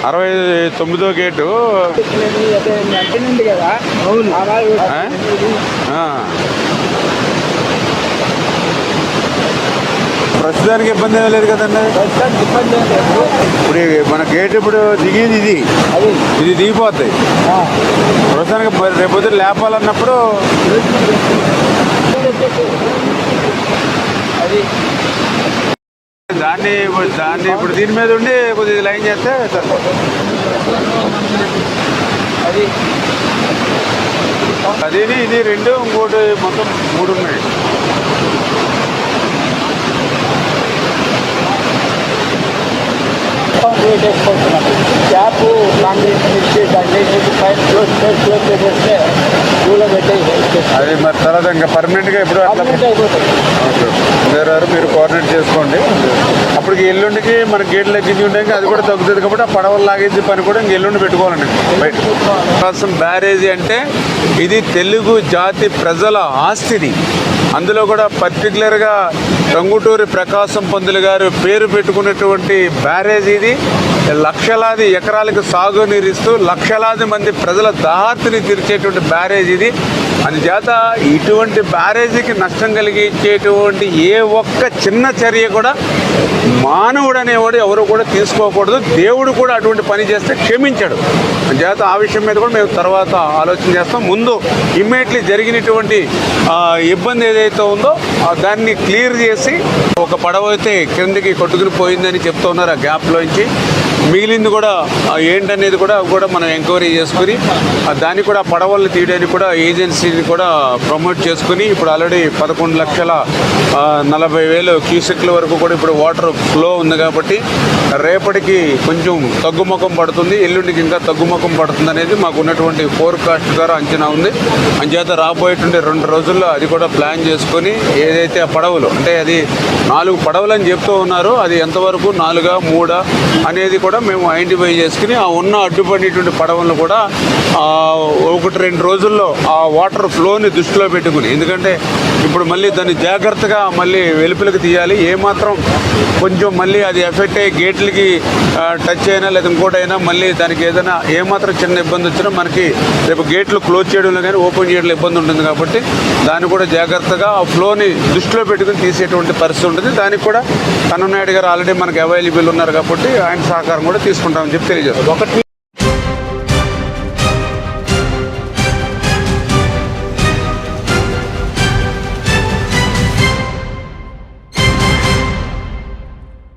69వ gate కదా. ప్రస్తుతానికి ఇబ్బంది ఏమీ లేదు కదండి. ఇప్పుడు మన గేట్ ఇప్పుడు దిగేది ఇది దిగిపోతాయి. ప్రస్తుతానికి రేపు లేపాలన్నప్పుడు దాన్ని ఇప్పుడు దీని మీద ఉండి కొద్దిగా లైన్ చేస్తే అది ఇది రెండు ఇంకోటి మొత్తం 3 ఉన్నాయి. క్యాప్ అది మరి తర్వాత ఇంకా పర్మనెంట్గా ఎప్పుడు అట్లా మీరు కోఆర్డినేట్ చేసుకోండి. అప్పటికి ఎల్లుండికి మన గేట్లు ఎక్కించి ఉంటాయి, అది కూడా తగ్గుతుంది కాబట్టి ఆ పడవలు లాగేసి పని కూడా ఇంక ఎల్లుండి పెట్టుకోవాలండి బయట. ప్రకాశం బ్యారేజీ అంటే ఇది తెలుగు జాతి ప్రజల ఆస్తిది. అందులో కూడా పర్టికులర్గా టంగుటూరి ప్రకాశం పంతులు గారు పేరు పెట్టుకున్నటువంటి బ్యారేజీ ఇది. లక్షలాది ఎకరాలకు సాగునీరిస్తూ లక్షలాది మంది ప్రజల దాహార్తిని తీర్చేటువంటి బ్యారేజీ ఇది. అందుచేత ఇటువంటి బ్యారేజీకి నష్టం కలిగించేటువంటి ఏ ఒక్క చిన్న చర్య కూడా మానవుడు అనేవాడు ఎవరు కూడా తీసుకోకూడదు. దేవుడు కూడా అటువంటి పని చేస్తే క్షమించాడు. అందుచేత ఆ విషయం మీద కూడా మేము తర్వాత ఆలోచన చేస్తాం. ముందు ఇమ్మీడియట్లీ జరిగినటువంటి ఇబ్బంది ఏదైతే ఉందో దాన్ని క్లియర్ చేసి, ఒక పడవ అయితే క్రిందికి కొట్టుకుని పోయిందని చెప్తూ ఉన్నారు. ఆ గ్యాప్లోంచి మిగిలింది కూడా ఏంటనేది కూడా మనం ఎంక్వైరీ చేసుకుని దాన్ని కూడా పడవలను తీయడానికి కూడా ఏజెన్సీని కూడా ప్రమోట్ చేసుకుని ఇప్పుడు ఆల్రెడీ 11,40,000 క్యూసెక్ల వరకు కూడా ఇప్పుడు వాటర్ ఫ్లో ఉంది. కాబట్టి రేపటికి కొంచెం తగ్గుముఖం పడుతుంది, ఎల్లుండికి ఇంకా తగ్గుముఖం పడుతుంది అనేది మాకు ఉన్నటువంటి ఫోర్కాస్ట్ ద్వారా అంచనా ఉంది. అంచేత రాబోయేటువంటి 2 రోజుల్లో అది కూడా ప్లాన్ చేసుకొని ఏదైతే ఆ పడవలు అంటే అది 4 పడవలు అని చెప్తూ ఉన్నారు, అది ఎంతవరకు 4, 3 అనేది కూడా మేము ఐడెంటిఫై చేసుకుని ఆ ఉన్న అడ్డుపడినటువంటి పడవలను కూడా 1-2 రోజుల్లో ఆ వాటర్ ఫ్లోని దృష్టిలో పెట్టుకుని, ఎందుకంటే ఇప్పుడు మళ్ళీ దాన్ని జాగ్రత్తగా మళ్ళీ వెలుపలికి తీయాలి. ఏమాత్రం కొంచెం మళ్ళీ అది ఎఫెక్ట్ అయ్యి గేట్లకి టచ్ అయినా లేదా ఇంకోటైనా మళ్ళీ దానికి ఏదైనా ఏమాత్రం చిన్న ఇబ్బంది వచ్చినా మనకి రేపు గేట్లు క్లోజ్ చేయడంలో కానీ ఓపెన్ చేయడంలో ఇబ్బంది ఉంటుంది. కాబట్టి దాన్ని కూడా జాగ్రత్తగా ఆ ఫ్లోని దృష్టిలో పెట్టుకుని తీసేటువంటి పరిస్థితి ఉంటుంది. దానికి కూడా కన్ననాయుడు గారు ఆల్రెడీ మనకు అవైలబుల్ ఉన్నారు కాబట్టి ఆయన సహకారం కూడా తీసుకుంటామని చెప్పి తెలియజేస్తాం.